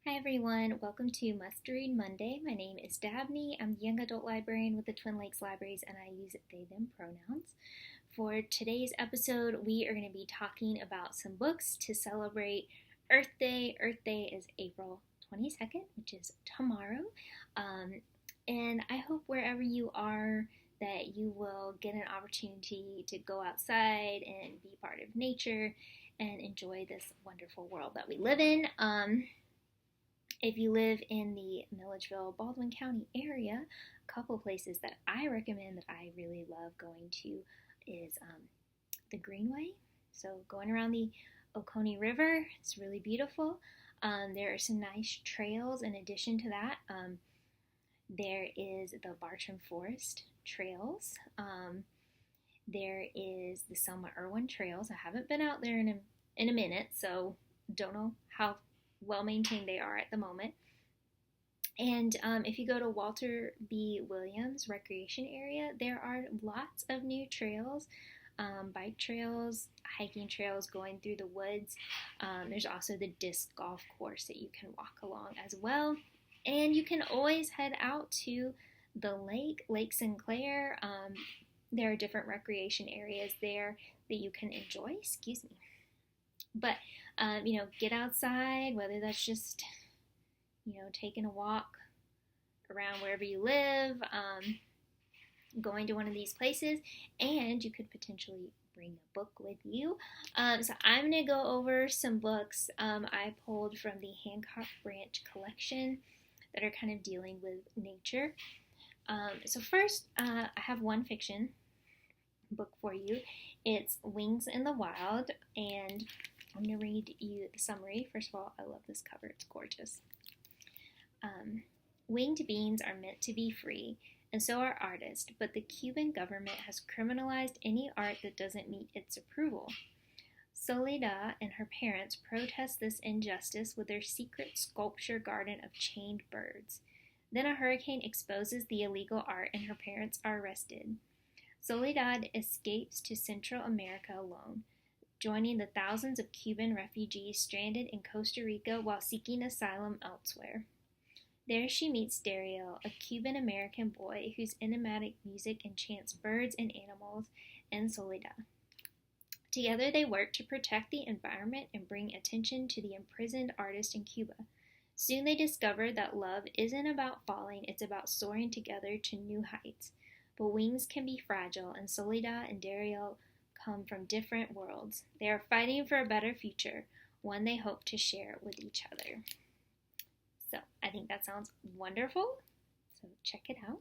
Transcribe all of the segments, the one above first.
Hi everyone, welcome to Must Read Monday. My name is Dabney. I'm the young adult librarian with the Twin Lakes Libraries and I use they, them pronouns. For today's episode, we are going to be talking about some books to celebrate Earth Day. Earth Day is April 22nd, which is tomorrow. And I hope wherever you are that you will get an opportunity to go outside and be part of nature and enjoy this wonderful world that we live in. If you live in the Milledgeville, Baldwin County area, a couple places that I recommend that I really love going to is the Greenway. So going around the Oconee River, it's really beautiful. There are some nice trails in addition to that. There is the Bartram Forest Trails. There is the Selma Irwin Trails. I haven't been out there in a minute, so don't know how well maintained they are at the moment. And if you go to Walter B. Williams Recreation Area, there are lots of new trails, bike trails, hiking trails going through the woods. There's also the disc golf course that you can walk along as well. And you can always head out to the Lake Sinclair. There are different recreation areas there that you can enjoy. Excuse me. But, get outside, whether that's just, taking a walk around wherever you live, going to one of these places, and you could potentially bring a book with you. So I'm going to go over some books I pulled from the Hancock Branch collection that are kind of dealing with nature. So first, I have one fiction book for you. It's Wings in the Wild, and I'm going to read you the summary. First of all, I love this cover. It's gorgeous. Winged beings are meant to be free, and so are artists, but the Cuban government has criminalized any art that doesn't meet its approval. Soledad and her parents protest this injustice with their secret sculpture garden of chained birds. Then a hurricane exposes the illegal art and her parents are arrested. Soledad escapes to Central America alone, joining the thousands of Cuban refugees stranded in Costa Rica while seeking asylum elsewhere. There she meets Dario, a Cuban-American boy whose enigmatic music enchants birds and animals, and Soledad. Together they work to protect the environment and bring attention to the imprisoned artist in Cuba. Soon they discover that love isn't about falling, it's about soaring together to new heights. But wings can be fragile, and Soledad and Dario come from different worlds. They are fighting for a better future, one they hope to share with each other. So, I think that sounds wonderful. So, check it out.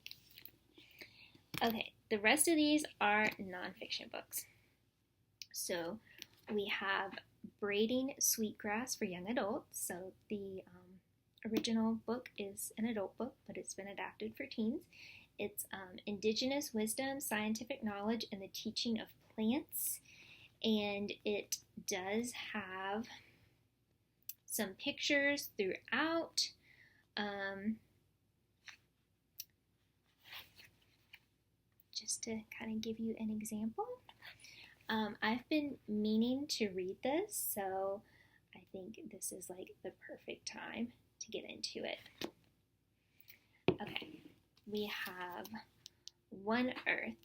Okay, the rest of these are nonfiction books. So, we have Braiding Sweetgrass for young adults. So, the original book is an adult book, but it's been adapted for teens. It's Indigenous Wisdom, Scientific Knowledge, and the Teaching of Plants. And it does have some pictures throughout. Just to kind of give you an example. I've been meaning to read this, so I think this is like the perfect time to get into it. Okay. We have One Earth,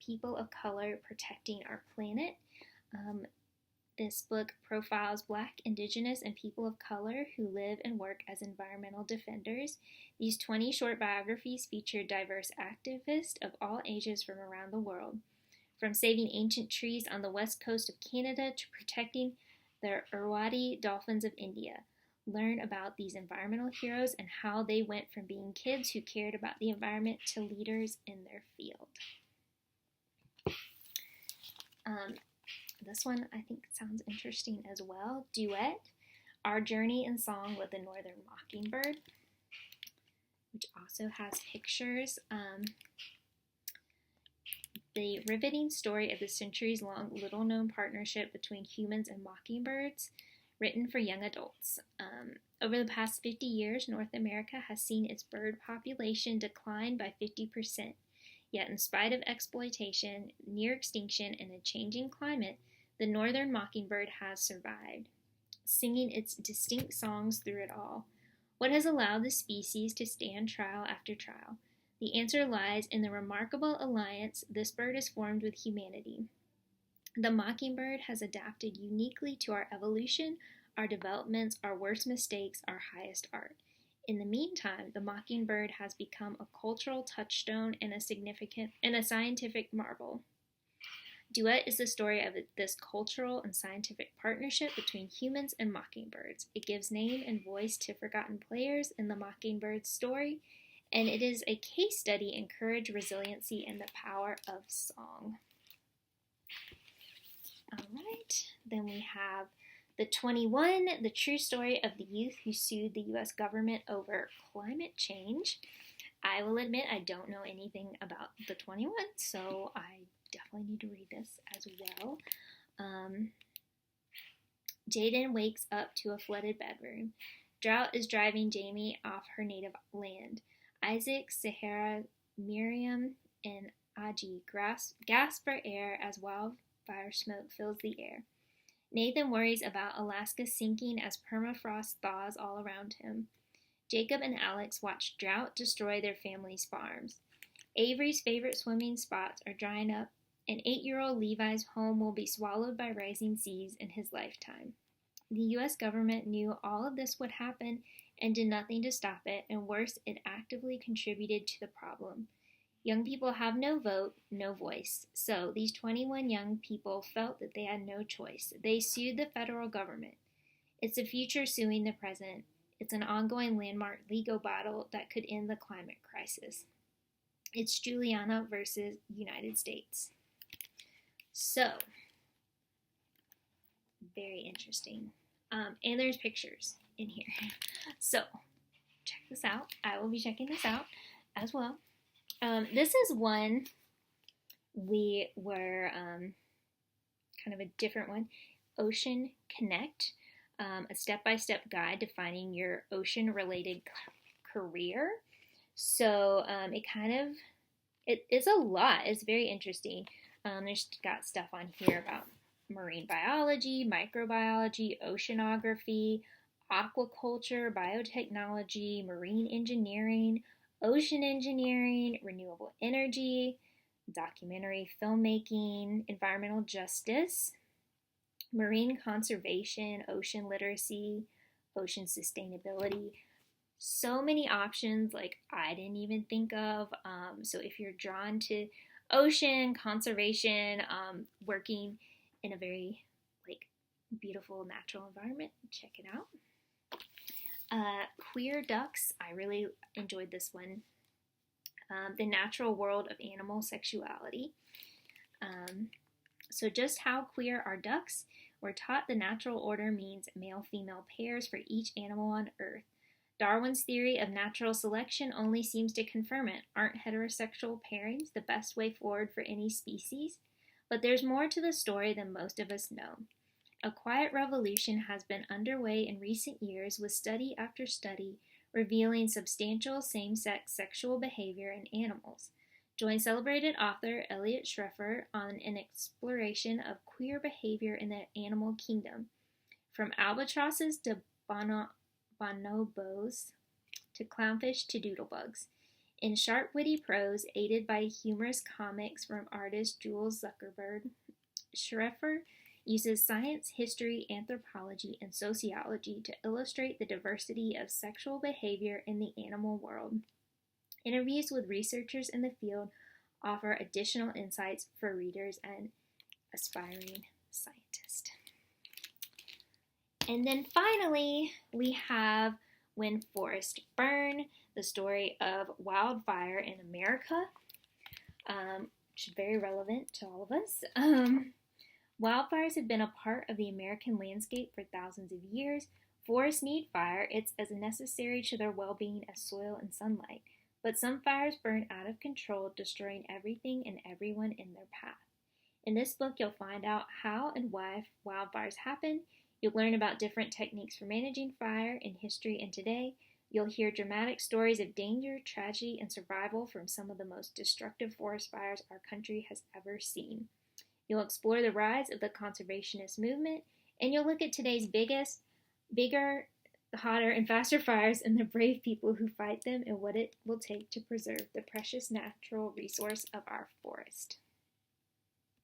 People of Color Protecting Our Planet. This book profiles Black, Indigenous, and people of color who live and work as environmental defenders. These 20 short biographies feature diverse activists of all ages from around the world, from saving ancient trees on the west coast of Canada to protecting the Irrawaddy dolphins of India. Learn about these environmental heroes and how they went from being kids who cared about the environment to leaders in their field. This one I think sounds interesting as well. Duet, Our Journey in Song with the Northern Mockingbird, which also has pictures. The riveting story of the centuries-long, little-known partnership between humans and mockingbirds, written for young adults. Over the past 50 years, North America has seen its bird population decline by 50%. Yet, in spite of exploitation, near extinction, and a changing climate, the northern mockingbird has survived. singing its distinct songs through it all. What has allowed the species to stand trial after trial? The answer lies in the remarkable alliance this bird has formed with humanity. The mockingbird has adapted uniquely to our evolution, our developments, our worst mistakes, our highest art. In the meantime, the mockingbird has become a cultural touchstone and a scientific marvel. Duet is the story of this cultural and scientific partnership between humans and mockingbirds. It gives name and voice to forgotten players in the mockingbird's story, and it is a case study in courage, resiliency, and the power of song. All right, then we have the 21, the true story of the youth who sued the U.S. government over climate change. I will admit I don't know anything about the 21, so I definitely need to read this as well. Jaden wakes up to a flooded bedroom. Drought is driving Jamie off her native land. Isaac, Sahara, Miriam, and Aji gasp for air as wildfire smoke fills the air. Nathan worries about Alaska sinking as permafrost thaws all around him. Jacob and Alex watch drought destroy their family's farms. Avery's favorite swimming spots are drying up, and 8-year-old Levi's home will be swallowed by rising seas in his lifetime. The U.S. government knew all of this would happen and did nothing to stop it, and worse, it actively contributed to the problem. Young people have no vote, no voice. So these 21 young people felt that they had no choice. They sued the federal government. It's the future suing the present. It's an ongoing landmark legal battle that could end the climate crisis. It's Juliana versus United States. So, very interesting. And there's pictures in here. So, check this out. I will be checking this out as well. This is one we were kind of a different one. Ocean Connect, a step-by-step guide to finding your ocean-related career. So it's a lot. It's very interesting. There's got stuff on here about marine biology, microbiology, oceanography, aquaculture, biotechnology, marine engineering, ocean engineering, renewable energy, documentary filmmaking, environmental justice, marine conservation, ocean literacy, ocean sustainability. So many options like I didn't even think of. So if you're drawn to ocean conservation, working in a very beautiful natural environment, check it out. Queer Ducks, I really enjoyed this one. The Natural World of Animal Sexuality. So just how queer are ducks? We're taught the natural order means male-female pairs for each animal on Earth. Darwin's theory of natural selection only seems to confirm it. Aren't heterosexual pairings the best way forward for any species? But there's more to the story than most of us know. A quiet revolution has been underway in recent years with study after study revealing substantial same-sex sexual behavior in animals. Join celebrated author Eliot Schrefer on an exploration of queer behavior in the animal kingdom, from albatrosses to bonobos to clownfish to doodlebugs. In sharp, witty prose, aided by humorous comics from artist Jules Zuckerberg, Schrefer uses science, history, anthropology, and sociology to illustrate the diversity of sexual behavior in the animal world. Interviews with researchers in the field offer additional insights for readers and aspiring scientists. And then finally, we have When Forests Burn, the story of wildfire in America, which is very relevant to all of us. Wildfires have been a part of the American landscape for thousands of years. Forests need fire. It's as necessary to their well-being as soil and sunlight. But some fires burn out of control, destroying everything and everyone in their path. In this book, you'll find out how and why wildfires happen. You'll learn about different techniques for managing fire in history and today. You'll hear dramatic stories of danger, tragedy, and survival from some of the most destructive forest fires our country has ever seen. You'll explore the rise of the conservationist movement, and you'll look at today's biggest, bigger, hotter, and faster fires and the brave people who fight them and what it will take to preserve the precious natural resource of our forest.